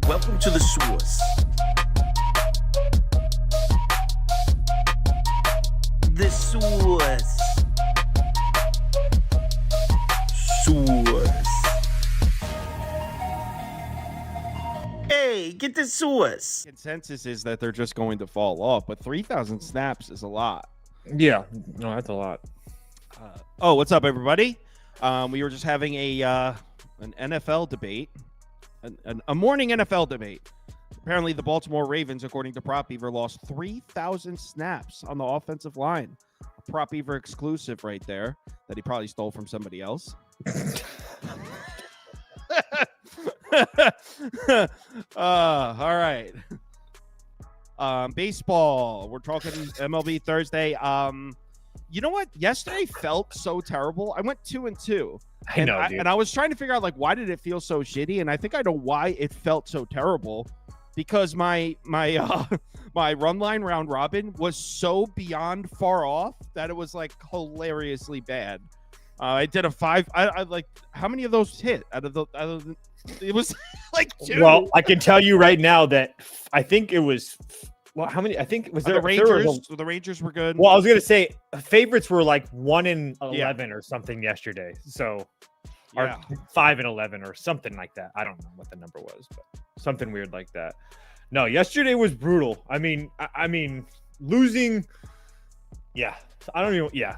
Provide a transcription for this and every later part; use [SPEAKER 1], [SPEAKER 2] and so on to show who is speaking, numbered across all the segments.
[SPEAKER 1] Welcome to the source. The source. Source. Hey, get the source.
[SPEAKER 2] Consensus is that they're just going to fall off, but 3,000 snaps is a lot.
[SPEAKER 3] Yeah, no, that's a lot.
[SPEAKER 2] What's up, everybody? We were just having an NFL debate, a morning NFL debate. Apparently, the Baltimore Ravens, according to Prop Beaver, lost 3,000 snaps on the offensive line. A Prop Beaver exclusive right there that he probably stole from somebody else. All right. Baseball. We're talking MLB Thursday. You know what? Yesterday felt so terrible. I went 2-2.
[SPEAKER 3] I know, dude.
[SPEAKER 2] And I was trying to figure out, like, why did it feel so shitty? And I think I know why it felt so terrible. Because my run line round robin was so beyond far off that it was like hilariously bad. I did a 5. I like, how many of those hit out of the it was like 2.
[SPEAKER 3] Well, I can tell you right now that I think it was. Well, how many? I think was there
[SPEAKER 2] the Rangers.
[SPEAKER 3] So
[SPEAKER 2] the Rangers were good.
[SPEAKER 3] Well, I was gonna say favorites were like 1-11 or something yesterday. So,
[SPEAKER 2] yeah.
[SPEAKER 3] or 5-11 or something like that. I don't know what the number was, but something weird like that. No, yesterday was brutal. I mean, losing. Yeah, I don't even. Yeah.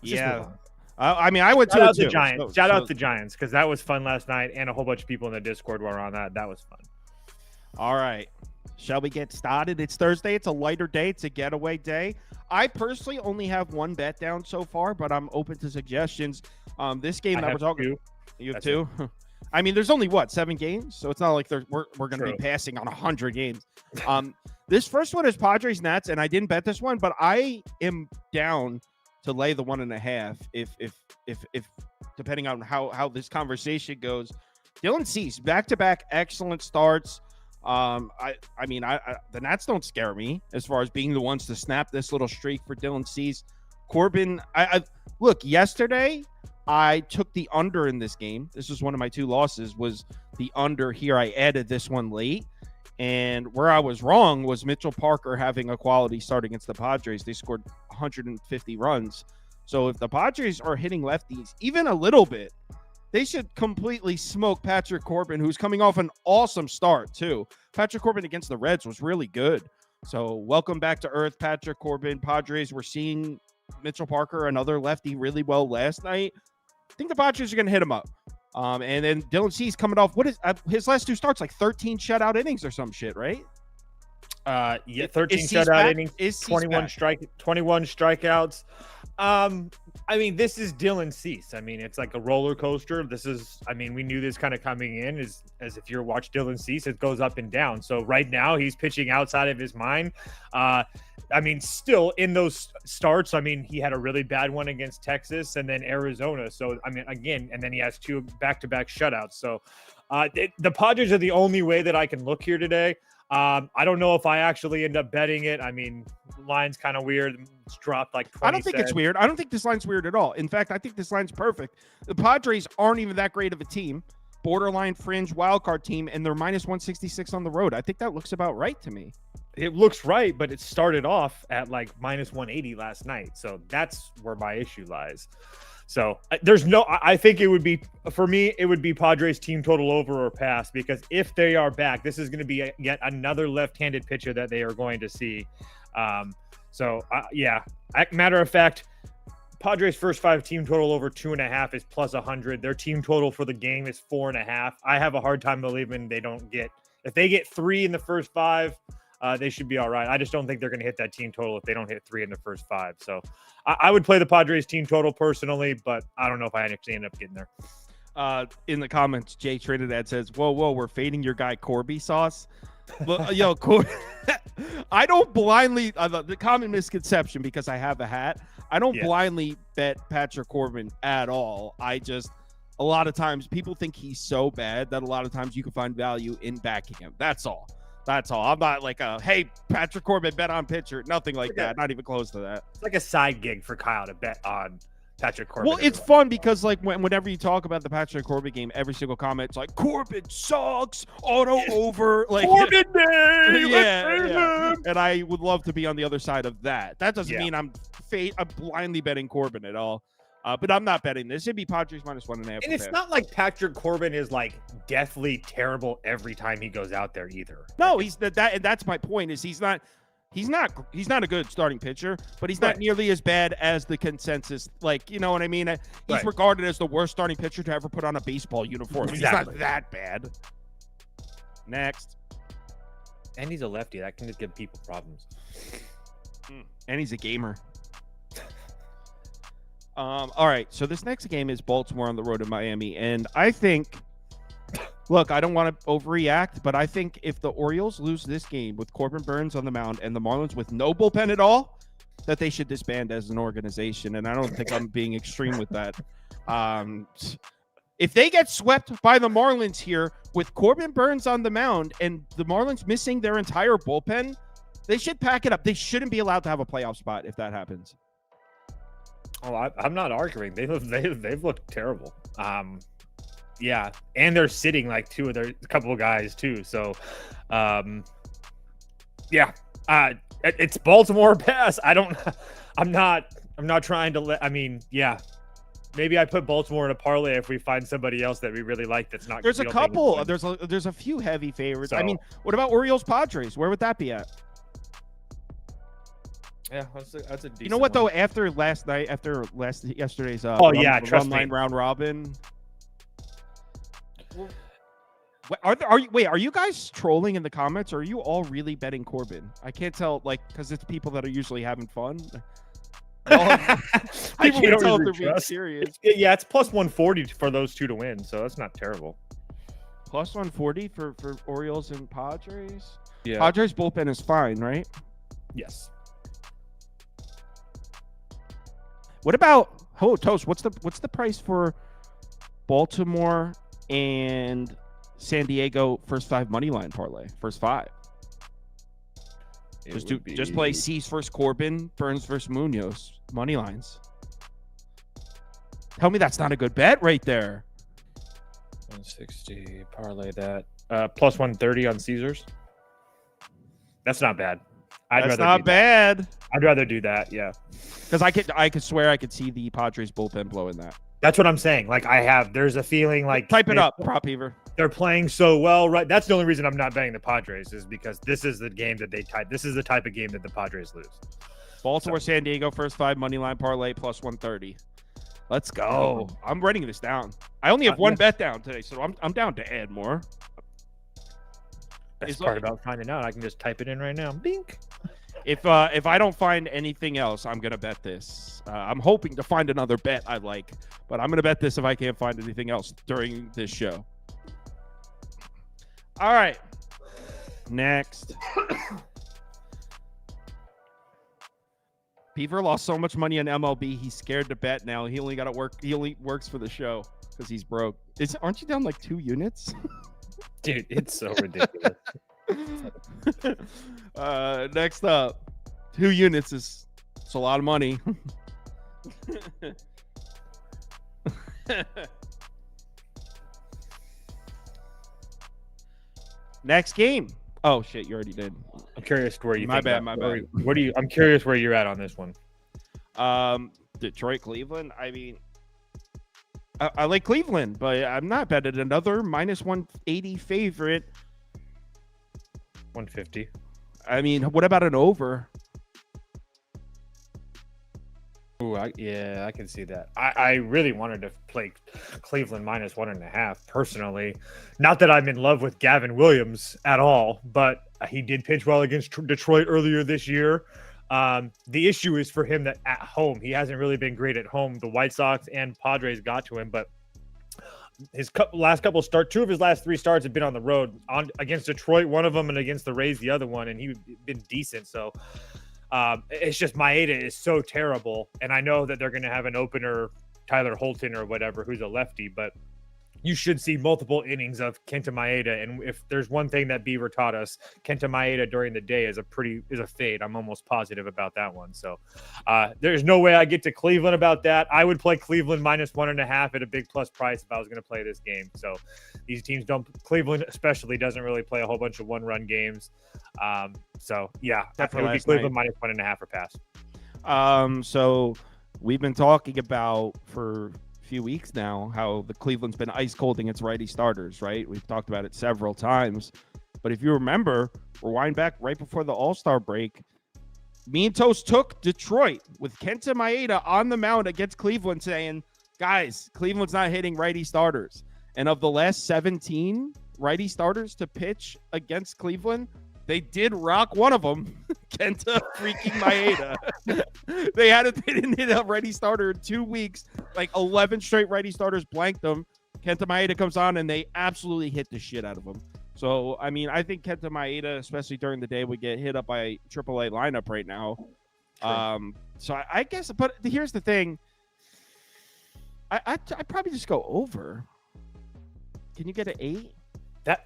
[SPEAKER 2] Yeah. I mean, I went
[SPEAKER 3] Shout
[SPEAKER 2] to
[SPEAKER 3] out the Giants. Shout out the Giants because that was fun last night, and a whole bunch of people in the Discord were on that. That was fun.
[SPEAKER 2] All right. Shall we get started? It's Thursday. It's a lighter day. It's a getaway day. I personally only have one bet down so far, but I'm open to suggestions. This game that we're talking.
[SPEAKER 3] Two.
[SPEAKER 2] You have
[SPEAKER 3] That's
[SPEAKER 2] two. I mean, there's only 7 games, so it's not like we're going to be passing on 100 games. This first one is Padres Nats, and I didn't bet this one, but I am down to lay the 1.5 if depending on how this conversation goes. Dylan Cease back-to-back excellent starts. The Nats don't scare me as far as being the ones to snap this little streak for Dylan Cease. Corbin, look, yesterday I took the under in this game. This was one of my 2 losses, was the under here. I added this one late. And where I was wrong was Mitchell Parker having a quality start against the Padres. They scored 150 runs. So if the Padres are hitting lefties even a little bit, they should completely smoke Patrick Corbin, who's coming off an awesome start, too. Patrick Corbin against the Reds was really good. So welcome back to earth, Patrick Corbin. Padres, we're seeing Mitchell Parker, another lefty, really well last night. I think the Padres are going to hit him up. And then Dylan Cease coming off, what is his last 2 starts, like 13 shutout innings or some shit, right?
[SPEAKER 3] 13 shutout innings, 21 strikeouts. I mean, this is Dylan Cease. I mean, it's like a roller coaster. We knew this kind of coming in as if you watch Dylan Cease, it goes up and down. So right now he's pitching outside of his mind. Still in those starts, he had a really bad one against Texas and then Arizona. So, again, and then he has 2 back-to-back shutouts. So the Padres are the only way that I can look here today. I don't know if I actually end up betting it. Line's kind of weird. It's dropped like 20
[SPEAKER 2] I don't think it's weird. I don't think this line's weird at all. In fact, I think this line's perfect. The Padres aren't even that great of a team. Borderline fringe wildcard team, and they're minus 166 on the road. I think that looks about right to me.
[SPEAKER 3] It looks right, but it started off at like minus 180 last night. So that's where my issue lies. So I think it would be, for me, it would be Padres team total over or pass, because if they are back, this is going to be yet another left-handed pitcher that they are going to see. Matter of fact, Padres first 5 team total over 2.5 is plus 100. Their team total for the game is 4.5. I have a hard time believing if they get 3 in the first 5, they should be all right. I just don't think they're going to hit that team total if they don't hit 3 in the first 5. So I would play the Padres team total personally, but I don't know if I actually end up getting there.
[SPEAKER 2] In the comments, Jay Trinidad says, whoa, we're fading your guy Corby Sauce. But, I don't blindly, the common misconception, because I have a hat, I don't blindly bet Patrick Corbin at all. A lot of times people think he's so bad that a lot of times you can find value in backing him. That's all. I'm not like hey, Patrick Corbin bet on pitcher. Nothing like that. Not even close to that.
[SPEAKER 3] It's like a side gig for Kyle to bet on Patrick Corbin.
[SPEAKER 2] Well, it's fun because like whenever you talk about the Patrick Corbin game, every single comment's like Corbin sucks, auto over, like
[SPEAKER 3] Corbin Day.
[SPEAKER 2] Yeah. And I would love to be on the other side of that. That doesn't mean I'm blindly betting Corbin at all. But I'm not betting this. It'd be Padres -1.5.
[SPEAKER 3] And it's not like Patrick Corbin is like deathly terrible every time he goes out there either.
[SPEAKER 2] No, he's that, and that's my point. Is he's not a good starting pitcher, but he's not nearly as bad as the consensus. Like, you know what I mean? He's regarded as the worst starting pitcher to ever put on a baseball uniform.
[SPEAKER 3] Exactly.
[SPEAKER 2] He's not that bad. Next.
[SPEAKER 3] And he's a lefty. That can just give people problems.
[SPEAKER 2] And he's a gamer. All right. So this next game is Baltimore on the road to Miami. And I think, look, I don't want to overreact, but I think if the Orioles lose this game with Corbin Burns on the mound and the Marlins with no bullpen at all, that they should disband as an organization. And I don't think I'm being extreme with that. If they get swept by the Marlins here with Corbin Burns on the mound and the Marlins missing their entire bullpen, they should pack it up. They shouldn't be allowed to have a playoff spot if that happens.
[SPEAKER 3] Oh, I'm not arguing. They've looked terrible. Yeah, and they're sitting like a couple of guys too. So, yeah, it's Baltimore pass. I'm not trying to let. I mean, yeah, maybe I put Baltimore in a parlay if we find somebody else that we really like. That's not.
[SPEAKER 2] There's a couple. There's a few heavy favorites. So, I mean, what about Orioles Padres? Where would that be at?
[SPEAKER 3] Yeah, that's a decent.
[SPEAKER 2] You know what though? After yesterday's run round robin. Are you guys trolling in the comments, or are you all really betting Corbin? I can't tell, like, because it's people that are usually having fun. I can't tell if they're being serious.
[SPEAKER 3] Yeah, it's plus 140 for those two to win, so that's not terrible.
[SPEAKER 2] Plus 140 for Orioles and Padres.
[SPEAKER 3] Yeah,
[SPEAKER 2] Padres bullpen is fine, right?
[SPEAKER 3] Yes.
[SPEAKER 2] What about Toast? What's the price for Baltimore and San Diego first 5 money line parlay? First 5. Just play C's versus Corbin, Burns versus Munoz money lines. Tell me that's not a good bet right there.
[SPEAKER 3] 160 parlay that. Plus 130 on Caesars. That's not bad.
[SPEAKER 2] That's not bad.
[SPEAKER 3] I'd rather do that, yeah.
[SPEAKER 2] Because I could swear I could see the Padres bullpen blowing that.
[SPEAKER 3] That's what I'm saying. Like there's a feeling like
[SPEAKER 2] type it up, Prop Heaver.
[SPEAKER 3] They're playing so well, right? That's the only reason I'm not betting the Padres is because this is the game that this is the type of game that the Padres lose.
[SPEAKER 2] Baltimore, San Diego, first 5 money line parlay plus 130. Let's go. I'm writing this down. I only have one bet down today, so I'm down to add more.
[SPEAKER 3] Best part about finding out, I can just type it in right now. Bink.
[SPEAKER 2] If I don't find anything else, I'm gonna bet this. I'm hoping to find another bet I like, but I'm gonna bet this if I can't find anything else during this show. All right, next. Beaver lost so much money on MLB, he's scared to bet now. He only got to work. He only works for the show because he's broke. Aren't you down like 2 units?
[SPEAKER 3] Dude, it's so ridiculous.
[SPEAKER 2] Next up, 2 units is a lot of money. Next game. Oh shit, you already did.
[SPEAKER 3] I'm curious where you.
[SPEAKER 2] My bad.
[SPEAKER 3] I'm curious where you're at on this one.
[SPEAKER 2] Detroit, Cleveland. I mean, I like Cleveland, but I'm not betting another minus 180 favorite.
[SPEAKER 3] 150.
[SPEAKER 2] I mean, what about an over?
[SPEAKER 3] Ooh, I can see that. I really wanted to play Cleveland minus 1.5 personally. Not that I'm in love with Gavin Williams at all, but he did pitch well against Detroit earlier this year. The issue is for him that at home, he hasn't really been great at home. The White Sox and Padres got to him, but his last couple starts, 2 of his last 3 starts have been on the road against Detroit, one of them, and against the Rays, the other one, and he's been decent. So it's just Maeda is so terrible, and I know that they're going to have an opener, Tyler Holton or whatever, who's a lefty, but you should see multiple innings of Kenta Maeda. And if there's one thing that Beaver taught us, Kenta Maeda during the day is a fade. I'm almost positive about that one. So there's no way I get to Cleveland about that. I would play Cleveland -1.5 at a big plus price if I was going to play this game. So these teams Cleveland especially doesn't really play a whole bunch of 1-run games. So yeah, it would be Cleveland -1.5 or pass.
[SPEAKER 2] So we've been talking about for few weeks now how the Cleveland's been ice cold against righty starters, right? We've talked about it several times, but if you remember, rewind back right before the All-Star break, me and Toast took Detroit with Kenta Maeda on the mound against Cleveland saying, guys, Cleveland's not hitting righty starters. And of the last 17 righty starters to pitch against Cleveland, they did rock one of them, Kenta freaking Maeda. They didn't hit a righty starter in 2 weeks. Like 11 straight righty starters blanked them. Kenta Maeda comes on and they absolutely hit the shit out of him. So, I mean, I think Kenta Maeda, especially during the day, would get hit up by a AAA lineup right now. So I guess, but here's the thing. I'd probably just go over. Can you get an 8?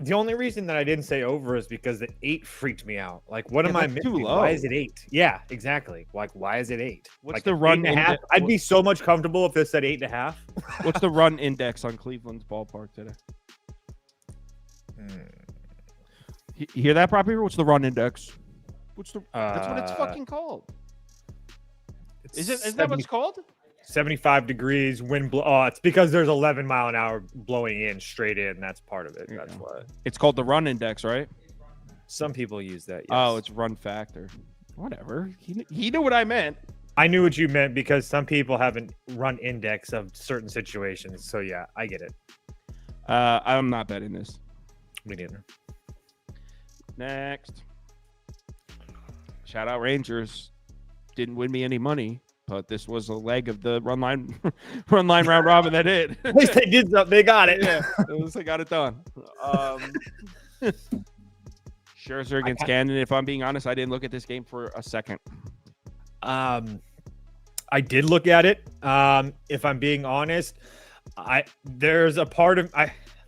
[SPEAKER 3] The only reason that I didn't say over is because the 8 freaked me out. Like, what am I missing? Why is it 8? Yeah, exactly. Like, why is it 8?
[SPEAKER 2] What's
[SPEAKER 3] like
[SPEAKER 2] the run
[SPEAKER 3] index? I'd be so much comfortable if this said 8.5.
[SPEAKER 2] What's the run index on Cleveland's ballpark today? You hear that properly? What's the run index? That's what it's fucking called. Isn't that what it's called?
[SPEAKER 3] 75 degrees, wind blow. Oh, it's because there's 11 mile an hour blowing in straight in. That's part of it. That's why.
[SPEAKER 2] It's called the run index, right?
[SPEAKER 3] Some people use that. Yes.
[SPEAKER 2] Oh, it's run factor. Whatever. He knew what I meant.
[SPEAKER 3] I knew what you meant because some people haven't run index of certain situations. So yeah, I get it.
[SPEAKER 2] I'm not betting this.
[SPEAKER 3] Me neither.
[SPEAKER 2] Next. Shout out Rangers. Didn't win me any money. But this was a leg of the run line round robin that hit.
[SPEAKER 3] At least they did something. They got it.
[SPEAKER 2] Yeah, at least they got it done. Scherzer against Cannon. If I'm being honest, I didn't look at this game for a second.
[SPEAKER 3] I did look at it. If I'm being honest, there's a part of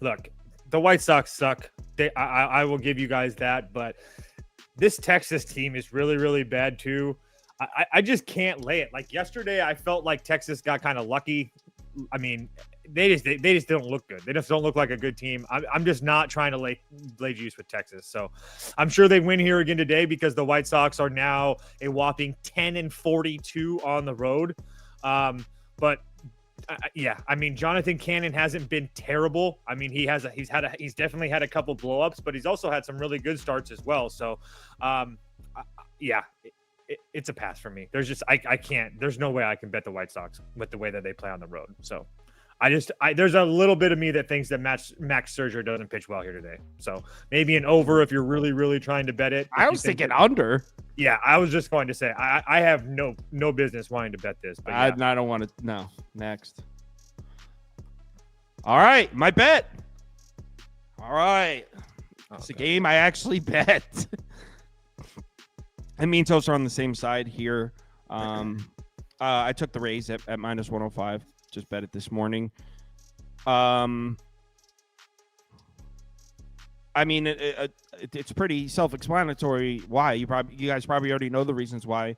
[SPEAKER 3] look. The White Sox suck. I will give you guys that, but this Texas team is really, really bad too. I just can't lay it. Like yesterday, I felt like Texas got kind of lucky. I mean, they just don't look good. They just don't look like a good team. I'm just not trying to lay juice with Texas. So I'm sure they win here again today because the White Sox are now a whopping 10-42 on the road. But yeah, I mean, Jonathan Cannon hasn't been terrible. I mean, he's definitely had a couple blow-ups, but he's also had some really good starts as well. So yeah. It's a pass for me. There's just I can't. There's no way I can bet the White Sox with the way that they play on the road. So there's a little bit of me that thinks that Max Scherzer doesn't pitch well here today. So maybe an over if you're really, really trying to bet it.
[SPEAKER 2] I was thinking under.
[SPEAKER 3] Yeah, I was just going to say I have no business wanting to bet this. But yeah.
[SPEAKER 2] I don't want to. No. Next. All right, my bet. All right, it's a game I actually bet. And me and Toast are on the same side here. I took the Rays at -105. Just bet it this morning. I mean, it's pretty self-explanatory why. You guys probably already know the reasons why.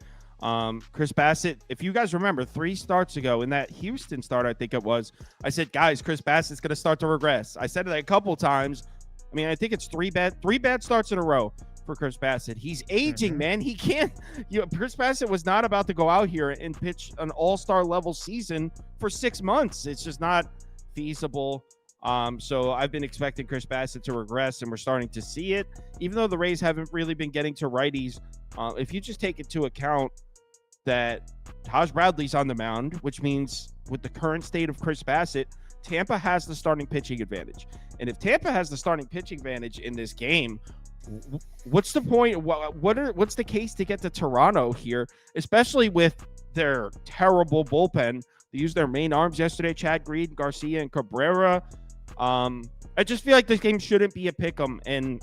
[SPEAKER 2] Chris Bassett, if you guys remember 3 starts ago in that Houston start, I think it was, I said, guys, Chris Bassett's going to start to regress. I said it a couple times. I mean, I think it's 3 bad starts in a row for Chris Bassett. He's aging, man. He can't. Chris Bassett was not about to go out here and pitch an all-star level season for 6 months. It's just not feasible. So I've been expecting Chris Bassett to regress, and we're starting to see it. Even though the Rays haven't really been getting to righties, if you just take into account that Taj Bradley's on the mound, which means with the current state of Chris Bassett, Tampa has the starting pitching advantage. And if Tampa has the starting pitching advantage in this game, what's the point? What's the case to get to Toronto here, especially with their terrible bullpen? They used their main arms yesterday, Chad Green, Garcia, and Cabrera. I just feel like this game shouldn't be a pick'em, and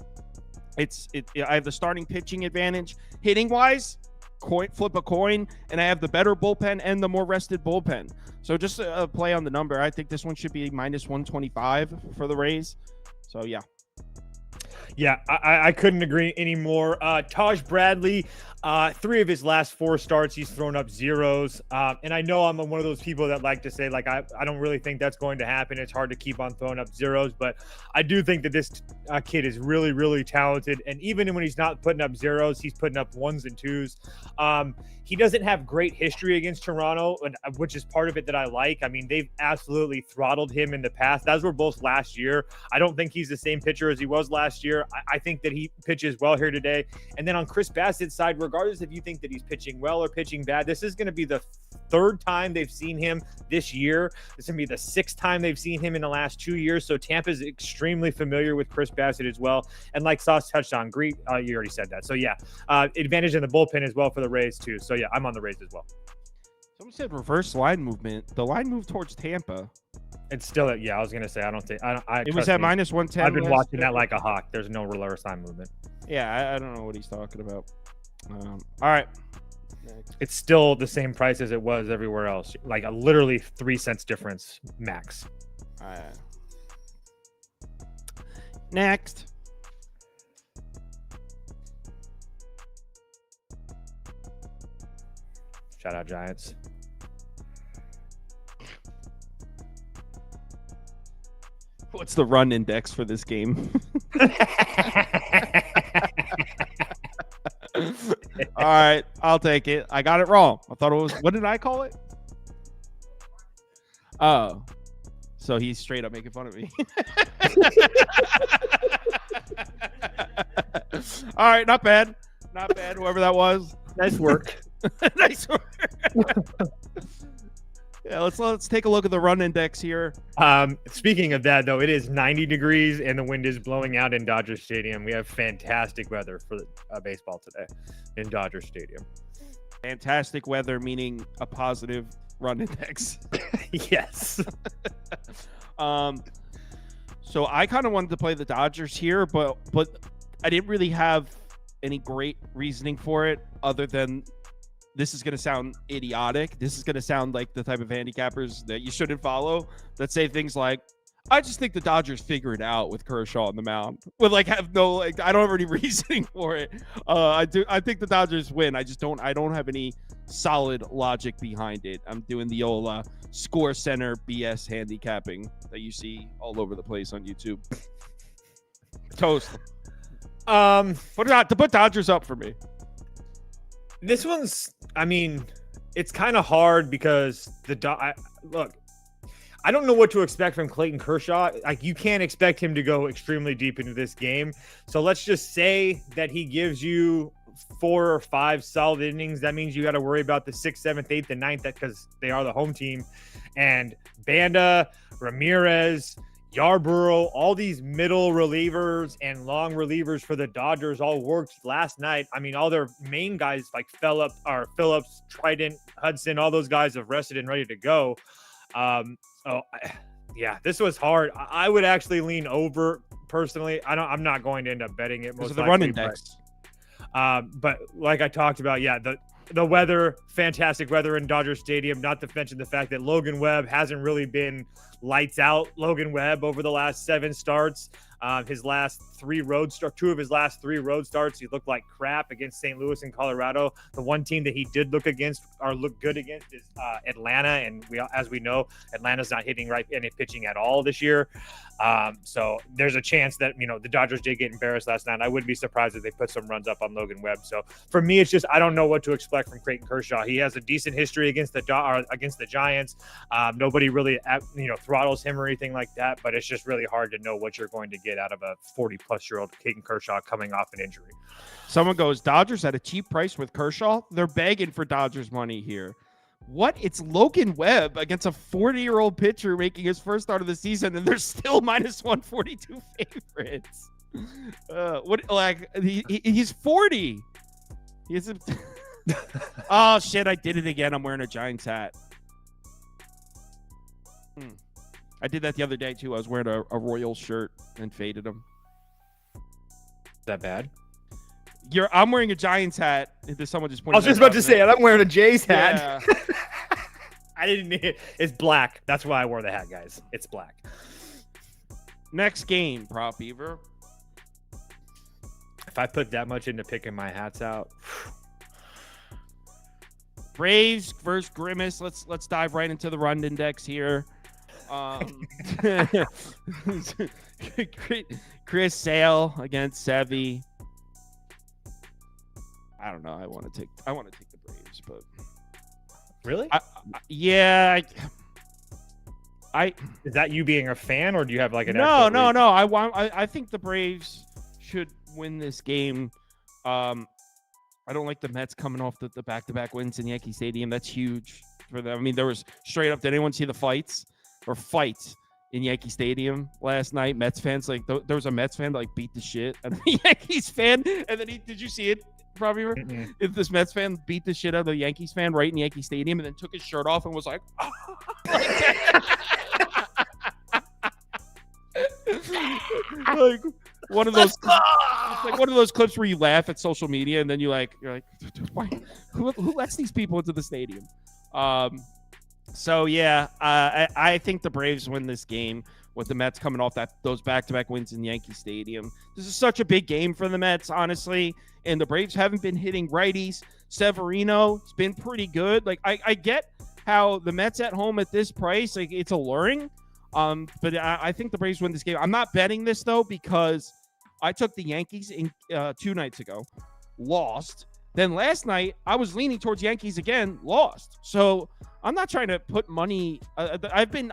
[SPEAKER 2] I have the starting pitching advantage. Hitting wise, flip a coin, and I have the better bullpen and the more rested bullpen. So just a play on the number. I think this one should be minus 125 for the Rays. So yeah.
[SPEAKER 3] Yeah, I couldn't agree anymore. Taj Bradley, 3 of his last 4 starts, he's thrown up zeros. And I know I'm one of those people that like to say, like, I don't really think that's going to happen. It's hard to keep on throwing up zeros, but I do think that this kid is really, really talented. And even when he's not putting up zeros, he's putting up 1s and 2s. He doesn't have great history against Toronto, which is part of it that I like. I mean, they've absolutely throttled him in the past. Those were both last year. I don't think he's the same pitcher as he was last year. I think that he pitches well here today. And then on Chris Bassett's side, regardless if you think that he's pitching well or pitching bad, this is going to be the 3rd time they've seen him this year. This is going to be the 6th time they've seen him in the last 2 years. So Tampa's extremely familiar with Chris Bassett as well. And like Sauce touched on, you already said that. So yeah, advantage in the bullpen as well for the Rays too. So yeah, I'm on the Rays as well.
[SPEAKER 2] Someone said reverse line movement. The line moved towards Tampa.
[SPEAKER 3] It's still, yeah, I was going to say,
[SPEAKER 2] it was at minus 110.
[SPEAKER 3] I've been watching that like a hawk. There's no reverse line movement.
[SPEAKER 2] Yeah, I don't know what he's talking about. All right.
[SPEAKER 3] It's still the same price as it was everywhere else. Like a literally 3 cents difference max.
[SPEAKER 2] All right. Next.
[SPEAKER 3] Shout out Giants.
[SPEAKER 2] What's the run index for this game? All right, I'll take it. I got it wrong. I thought it was, what did I call it? Oh, so he's straight up making fun of me. All right, not bad. Not bad, whoever that was.
[SPEAKER 3] Nice work.
[SPEAKER 2] Nice work. Yeah, let's take a look at the run index here.
[SPEAKER 3] Speaking of that, though, it is 90 degrees and the wind is blowing out in Dodger Stadium. We have fantastic weather for baseball today in Dodger Stadium.
[SPEAKER 2] Fantastic weather, meaning a positive run index.
[SPEAKER 3] Yes.
[SPEAKER 2] So I kind of wanted to play the Dodgers here, but I didn't really have any great reasoning for it other than this is going to sound idiotic. This is going to sound like the type of handicappers that you shouldn't follow that say things like, I just think the Dodgers figure it out with Kershaw on the mound. With I don't have any reasoning for it. I think the Dodgers win. I don't have any solid logic behind it. I'm doing the old score center BS handicapping that you see all over the place on YouTube. Toast. Put Dodgers up for me.
[SPEAKER 3] This one's, I mean, it's kind of hard because look, I don't know what to expect from Clayton Kershaw. Like, you can't expect him to go extremely deep into this game. So let's just say that he gives you 4 or 5 solid innings. That means you got to worry about the 6th, 7th, 8th, and 9th because they are the home team. And Banda, Ramirez, Yarborough, all these middle relievers and long relievers for the Dodgers all worked last night. I mean, all their main guys like Phillips, Trident, Hudson, all those guys have rested and ready to go. Yeah, this was hard. I would actually lean over personally. I'm not going to end up betting it most
[SPEAKER 2] likely. The run index.
[SPEAKER 3] But like I talked about, yeah, the weather, fantastic weather in Dodger Stadium, not to mention the fact that Logan Webb hasn't really been lights out. Logan Webb over the last 7 starts. His last 3 road start, 2 of his last 3 road starts, he looked like crap against St. Louis and Colorado. The one team that he did look good against is Atlanta, and as we know, Atlanta's not hitting right any pitching at all this year. So there's a chance that the Dodgers did get embarrassed last night. I wouldn't be surprised if they put some runs up on Logan Webb. So for me, it's just I don't know what to expect from Clayton Kershaw. He has a decent history against the Giants. Nobody really throttles him or anything like that, but it's just really hard to know what you're going to get out of a 40-plus-year-old Clayton Kershaw coming off an injury.
[SPEAKER 2] Someone goes, Dodgers at a cheap price with Kershaw? They're begging for Dodgers money here. What? It's Logan Webb against a 40-year-old pitcher making his first start of the season, and they're still minus 142 favorites. He's 40. Oh, shit, I did it again. I'm wearing a Giants hat. I did that the other day, too. I was wearing a Royals shirt and faded them.
[SPEAKER 3] Is that bad?
[SPEAKER 2] I'm wearing a Giants hat. Someone just pointed.
[SPEAKER 3] I was just about to say it. I'm wearing a Jays hat.
[SPEAKER 2] Yeah.
[SPEAKER 3] I didn't need it. It's black. That's why I wore the hat, guys. It's black.
[SPEAKER 2] Next game, Prop Beaver.
[SPEAKER 3] If I put that much into picking my hats out.
[SPEAKER 2] Braves versus Grimace. Let's dive right into the run index here. Chris Sale against Sevy. I don't know. I want to take the Braves, but
[SPEAKER 3] really, is that you being a fan, or do you have like an
[SPEAKER 2] no? I think the Braves should win this game. I don't like the Mets coming off the back-to-back wins in Yankee Stadium. That's huge for them. I mean, there was straight up. Did anyone see the fights in Yankee Stadium last night? Mets fans, like there was a Mets fan that, like, beat the shit out of the Yankees fan, and then did you see it? Probably. If this Mets fan beat the shit out of the Yankees fan right in Yankee Stadium, and then took his shirt off and was like, like one of those. It's like one of those clips where you laugh at social media, and then you're like, why? Who lets these people into the stadium? So yeah, I think the Braves win this game with the Mets coming off those back-to-back wins in Yankee Stadium. This is such a big game for the Mets, honestly, and the Braves haven't been hitting righties. Severino's been pretty good. Like I get how the Mets at home at this price, like, it's alluring. But I think the Braves win this game. I'm not betting this though, because I took the Yankees in 2 nights ago, lost. Then last night I was leaning towards Yankees again, lost. So I'm not trying to put money. I've been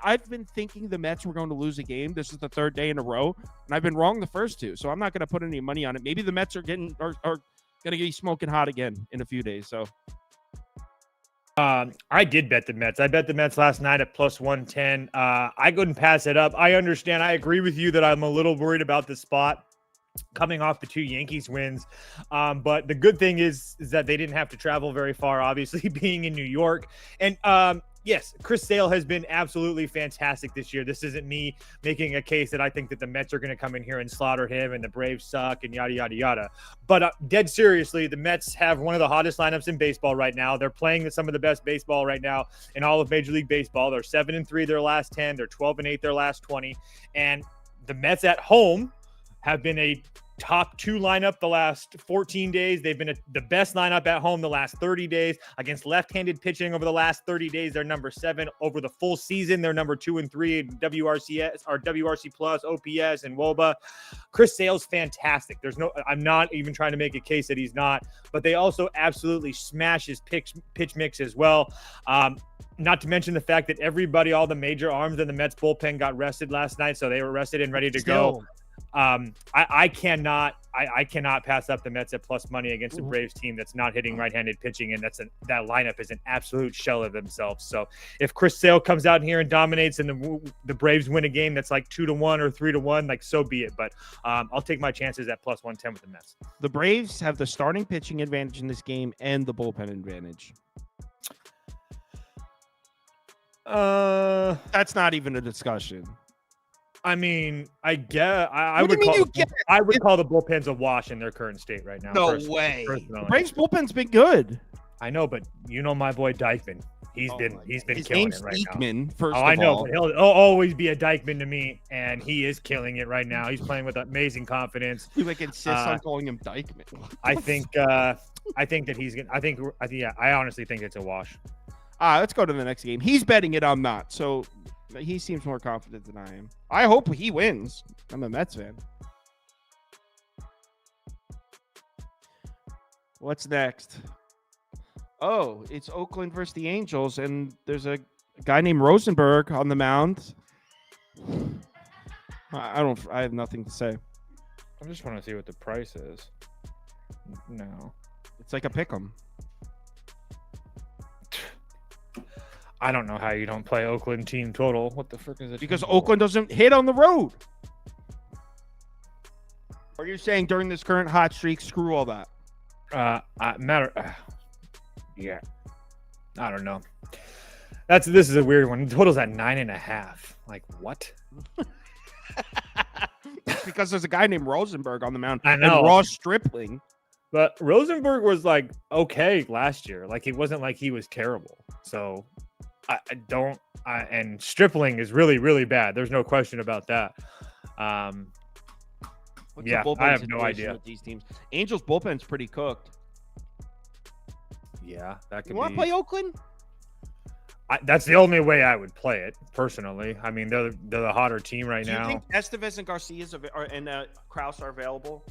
[SPEAKER 2] thinking the Mets were going to lose a game. This is the 3rd day in a row, and I've been wrong the first 2. So I'm not going to put any money on it. Maybe the Mets are going to be smoking hot again in a few days. So.
[SPEAKER 3] I did bet the Mets. I bet the Mets last night at plus 110. I couldn't pass it up. I understand. I agree with you that I'm a little worried about the spot coming off the 2 Yankees wins. But the good thing is that they didn't have to travel very far, obviously, being in New York. And yes, Chris Sale has been absolutely fantastic this year. This isn't me making a case that I think that the Mets are going to come in here and slaughter him and the Braves suck and yada, yada, yada. But dead seriously, the Mets have one of the hottest lineups in baseball right now. They're playing some of the best baseball right now in all of Major League Baseball. They're 7-3 their last 10. They're 12-8 their last 20. And the Mets at home have been a top 2 lineup the last 14 days. They've been the best lineup at home the last 30 days. Against left-handed pitching over the last 30 days, they're number 7. Over the full season, they're number 2 and 3 in WRCS or WRC plus, OPS, and WOBA. Chris Sale's fantastic. I'm not even trying to make a case that he's not, but they also absolutely smash his pitch mix as well. Not to mention the fact that all the major arms in the Mets bullpen got rested last night, so they were rested and ready to go. I cannot pass up the Mets at plus money against a Braves team that's not hitting right-handed pitching, and that lineup is an absolute shell of themselves. So if Chris Sale comes out here and dominates, and the Braves win a game that's like 2-1 or 3-1, like, so be it. But I'll take my chances at plus 110 with the Mets.
[SPEAKER 2] The Braves have the starting pitching advantage in this game and the bullpen advantage. That's not even a discussion.
[SPEAKER 3] I mean, I guess I would call the bullpens a wash in their current state right now.
[SPEAKER 2] No way. The Braves bullpen's been good.
[SPEAKER 3] I know, but you know my boy Dykeman. He's been killing it right
[SPEAKER 2] Dykeman,
[SPEAKER 3] now.
[SPEAKER 2] First
[SPEAKER 3] I know, but he'll always be a Dykeman to me, and he is killing it right now. He's playing with amazing confidence.
[SPEAKER 2] You insists on calling him Dykeman.
[SPEAKER 3] I think that he's gonna. I honestly think it's a wash.
[SPEAKER 2] Let's go to the next game. He's betting it. I'm not. So he seems more confident than I am. I hope he wins. I'm a Mets fan. What's next? Oh, it's Oakland versus the Angels, and there's a guy named Rosenberg on the mound. I have nothing to say.
[SPEAKER 3] I just want to see what the price is. No.
[SPEAKER 2] It's like a pick'em.
[SPEAKER 3] I don't know how you don't play Oakland team total. What the frick is it?
[SPEAKER 2] Because Oakland doesn't hit on the road. Are you saying during this current hot streak, screw all that?
[SPEAKER 3] Yeah. I don't know. This is a weird one. The total's at 9.5. Like, what?
[SPEAKER 2] Because there's a guy named Rosenberg on the mound.
[SPEAKER 3] I know.
[SPEAKER 2] And Ross Stripling
[SPEAKER 3] But Rosenberg was like okay last year. Like it wasn't like he was terrible. So and Stripling is really, really bad. There's no question about that. Yeah, I have no idea.
[SPEAKER 2] With these teams, Angels bullpen's pretty cooked.
[SPEAKER 3] Yeah, that could.
[SPEAKER 2] You want to play Oakland?
[SPEAKER 3] That's the only way I would play it personally. I mean, they're the hotter team right now.
[SPEAKER 2] Do you think Estevez and Garcia and Kraus are available?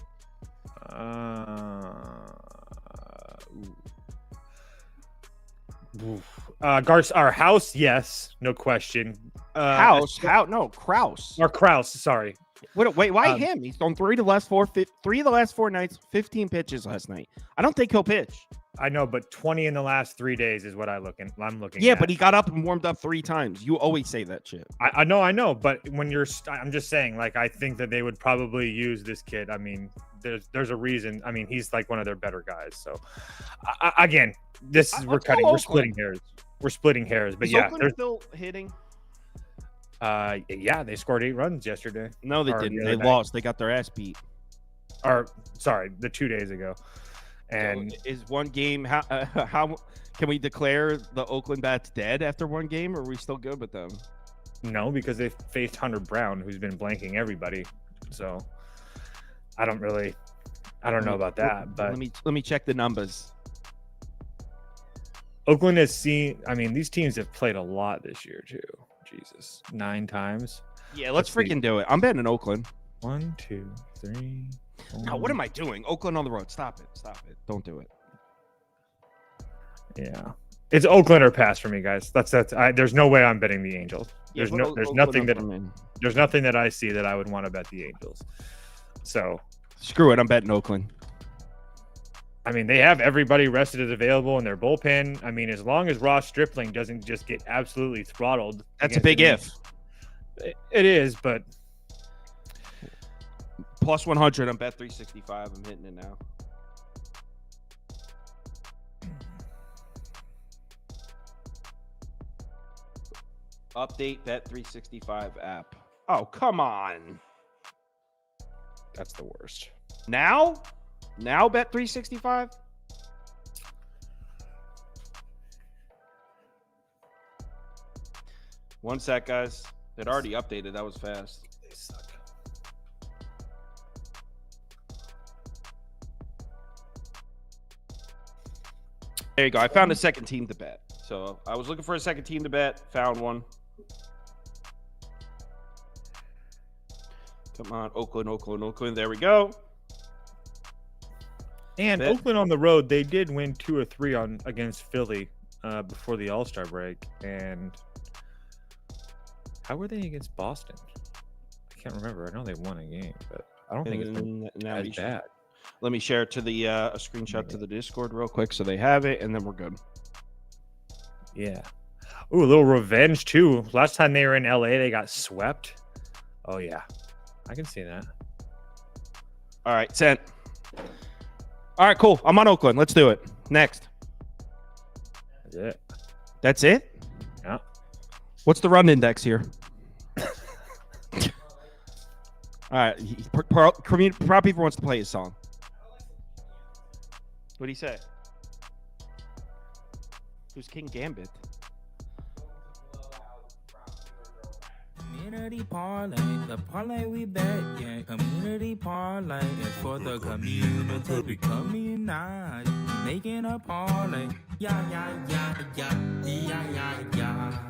[SPEAKER 3] Our House, yes, no question.
[SPEAKER 2] Kraus.
[SPEAKER 3] Or Kraus, sorry.
[SPEAKER 2] Wait, why him? He's thrown three of the last four nights, 15 pitches last night. I don't think he'll pitch.
[SPEAKER 3] I know, but 20 in the last 3 days is what I'm looking
[SPEAKER 2] Yeah,
[SPEAKER 3] at.
[SPEAKER 2] But he got up and warmed up 3 times. You always say that shit.
[SPEAKER 3] I know. But when I'm just saying, like, I think that they would probably use this kid. I mean, there's a reason. I mean, he's like one of their better guys. So, again, we're splitting hairs. We're splitting hairs. But yeah,
[SPEAKER 2] they're still hitting.
[SPEAKER 3] Yeah, they scored 8 runs yesterday.
[SPEAKER 2] No, they didn't. They lost. They got their ass beat.
[SPEAKER 3] The 2 days ago. And
[SPEAKER 2] so is one game how can we declare the Oakland bats dead after one game, or are we still good with them?
[SPEAKER 3] No, because they faced Hunter Brown, who's been blanking everybody. So I don't know about that. But
[SPEAKER 2] let me check the numbers.
[SPEAKER 3] Oakland has seen. I mean, these teams have played a lot this year too. Jesus, 9 times.
[SPEAKER 2] Yeah, let's freaking do it. I'm betting in Oakland.
[SPEAKER 3] 1, 2, 3.
[SPEAKER 2] No, what am I doing? Oakland on the road. Stop it. Don't do it.
[SPEAKER 3] Yeah. It's Oakland or pass for me, guys. There's no way I'm betting the Angels. There's nothing that I see that I would want to bet the Angels. So
[SPEAKER 2] screw it. I'm betting Oakland.
[SPEAKER 3] I mean, they have everybody rested as available in their bullpen. I mean, as long as Ross Stripling doesn't just get absolutely throttled.
[SPEAKER 2] That's a big if.
[SPEAKER 3] It is, but
[SPEAKER 2] plus 100 on bet 365. I'm hitting it now. Update bet 365 app. Oh, come on.
[SPEAKER 3] That's the worst.
[SPEAKER 2] Now bet 365. One sec, guys. It already updated. That was fast.
[SPEAKER 3] They suck.
[SPEAKER 2] There you go. I found a second team to bet. So I was looking for a second team to bet. Found one. Come on, Oakland. There we go.
[SPEAKER 3] And bet. Oakland on the road, they did win 2 or 3 against Philly before the All-Star break. And how were they against Boston? I can't remember. I know they won a game, but I don't think it's been as bad.
[SPEAKER 2] Let me share it to the a screenshot to the Discord real quick so they have it, and then we're good.
[SPEAKER 3] Yeah. Ooh, a little revenge too. Last time they were in LA, they got swept. Oh yeah, I can see that.
[SPEAKER 2] All right, sent. All right, cool. I'm on Oakland. Let's do it. Next.
[SPEAKER 3] That's it.
[SPEAKER 2] That's it?
[SPEAKER 3] Yeah.
[SPEAKER 2] What's the run index here? All right. Prop Beaver wants to play his song. What'd he say? Who's King Gambit?
[SPEAKER 4] Community parlay, the parlay we bet, yeah. Community parlay is for the community. We community, making a parlay. Yeah, yeah, yeah, yeah, yeah, yeah, yeah.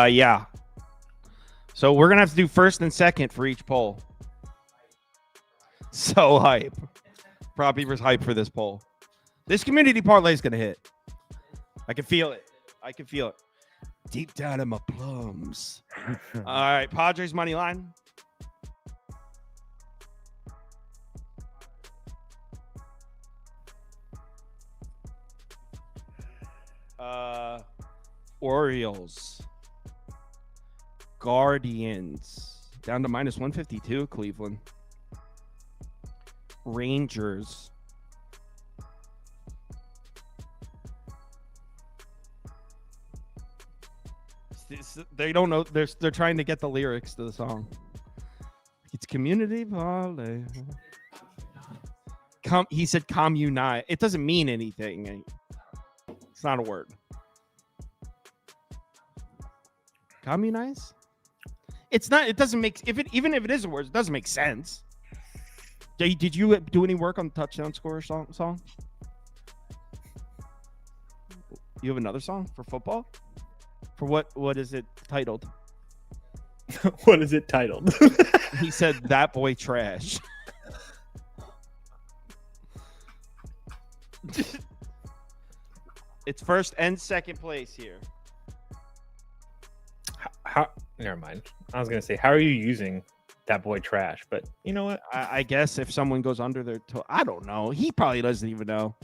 [SPEAKER 2] Yeah. So we're gonna have to do first and second for each poll. So hype. Prop Beaver's hype for this poll. This community parlay is gonna hit. I can feel it. Deep down in my plums. All right, Padres money line. Orioles. Guardians. Down to minus 152, Cleveland. Rangers. They don't know. They're trying to get the lyrics to the song. It's community parlay. He said communite. It doesn't mean anything. It's not a word. Communize? It's not. It doesn't make. Even if it is a word, it doesn't make sense. Did you do any work on the touchdown scorer song? You have another song for football? For what? What is it titled?
[SPEAKER 3] What is it titled?
[SPEAKER 2] He said, "That boy trash." It's first and second place here.
[SPEAKER 3] How? Never mind. I was gonna say, how are you using that boy trash? But you know what?
[SPEAKER 2] I guess if someone goes under their toe, I don't know. He probably doesn't even know.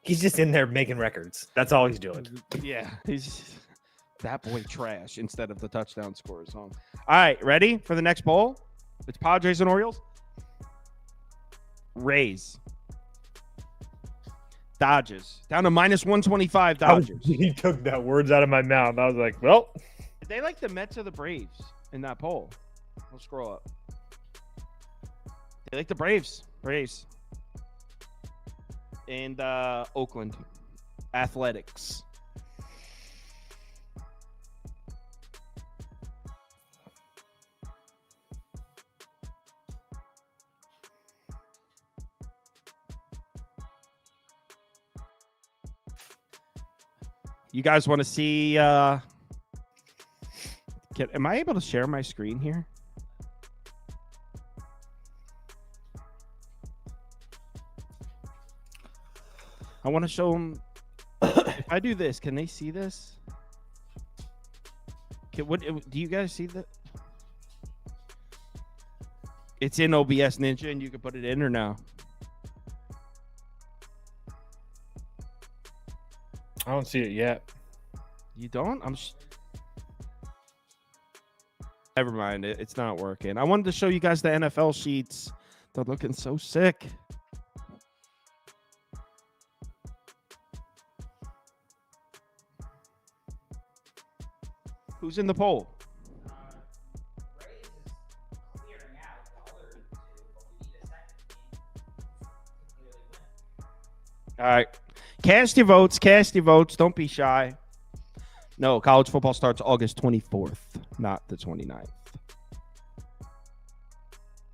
[SPEAKER 3] He's just in there making records. That's all he's doing.
[SPEAKER 2] Yeah, he's that boy trash instead of the touchdown scorer song. All right, ready for the next bowl? It's Padres and Orioles. Rays. Dodgers. Down to minus 125 Dodgers.
[SPEAKER 3] He took that words out of my mouth. I was like, well.
[SPEAKER 2] They like the Mets or the Braves in that poll. We'll scroll up. They like the Braves. Braves. And Oakland Athletics. You guys want to see am I able to share my screen here? I want to show them. If I do this, can they see this? What do you guys see that? It's in OBS Ninja, and you can put it in or no?
[SPEAKER 3] I don't see it yet.
[SPEAKER 2] You don't? Never mind. It's not working. I wanted to show you guys the NFL sheets. They're looking so sick. Who's in the poll? All right. Cast your votes. Cast your votes. Don't be shy. No, college football starts August 24th, not the 29th.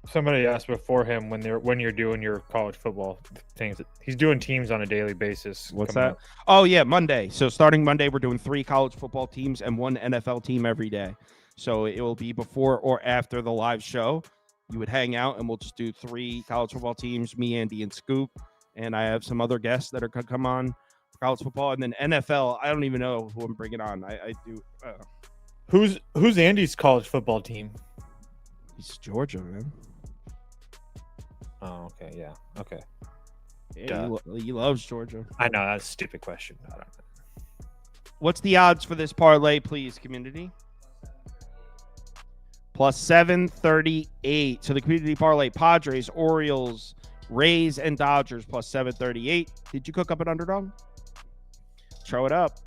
[SPEAKER 3] Somebody asked before him when you're doing your college football things. He's doing teams on a daily basis.
[SPEAKER 2] What's that? Up. Oh, yeah, Monday. So starting Monday, we're doing 3 college football teams and 1 NFL team every day. So it will be before or after the live show. You would hang out, and we'll just do 3 college football teams, me, Andy, and Scoop. And I have some other guests that are going to come on for college football. And then NFL, I don't even know who I'm bringing on. I do.
[SPEAKER 3] Who's Andy's college football team?
[SPEAKER 2] He's Georgia, man.
[SPEAKER 3] Oh, okay. Yeah. Okay.
[SPEAKER 2] Yeah, he loves Georgia.
[SPEAKER 3] I know. That's a stupid question. I don't know.
[SPEAKER 2] What's the odds for this parlay, please, community? Plus 738. So the community parlay, Padres, Orioles, Rays, and Dodgers plus 738. Did you cook up an Underdog? Throw it up.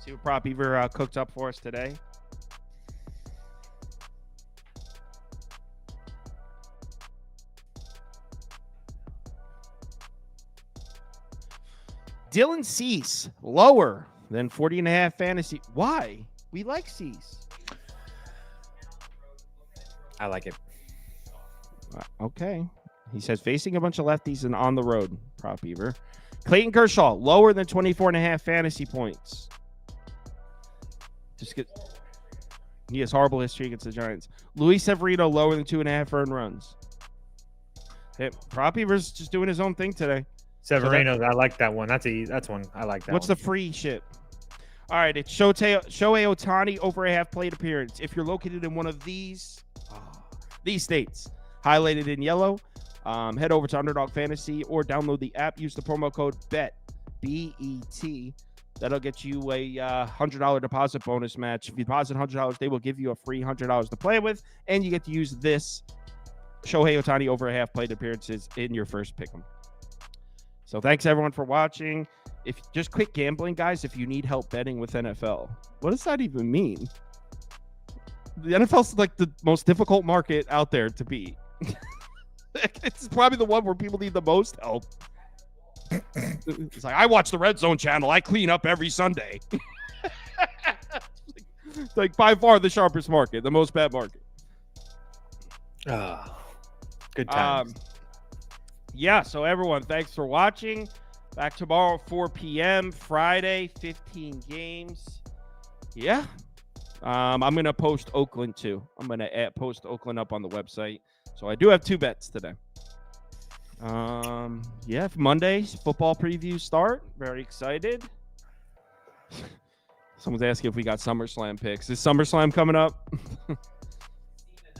[SPEAKER 2] See what Prop Beaver cooked up for us today. Dylan Cease, lower than 40.5 fantasy. Why? We like Cease.
[SPEAKER 3] I like it.
[SPEAKER 2] Okay. He says facing a bunch of lefties and on the road. Prop Beaver. Clayton Kershaw, lower than 24.5 fantasy points. He has horrible history against the Giants. Luis Severino, lower than 2.5 earned runs. Hey, Prop Beaver's just doing his own thing today.
[SPEAKER 3] Severino, I like that one. That's one. I like that.
[SPEAKER 2] What's the free shit? All right, it's Shohei Ohtani over a half plate appearance. If you're located in one of these states, highlighted in yellow, head over to Underdog Fantasy or download the app. Use the promo code BET, B-E-T. That'll get you a $100 deposit bonus match. If you deposit $100, they will give you a free $100 to play with, and you get to use this Shohei Ohtani over a half plate appearances in your first pick'em. So thanks everyone for watching. if just quit gambling, guys, if you need help betting with NFL. What does that even mean? The NFL's like the most difficult market out there to beat. It's probably the one where people need the most help. It's like, I watch the Red Zone channel. I clean up every Sunday. It's like by far the sharpest market, the most bet market.
[SPEAKER 3] Good times.
[SPEAKER 2] Yeah, so everyone, thanks for watching. Back tomorrow, 4 p.m. Friday, 15 games. Yeah. I'm going to post Oakland, too. I'm going to post Oakland up on the website. So I do have 2 bets today. Yeah, Monday's football previews start. Very excited. Someone's asking if we got SummerSlam picks. Is SummerSlam coming up?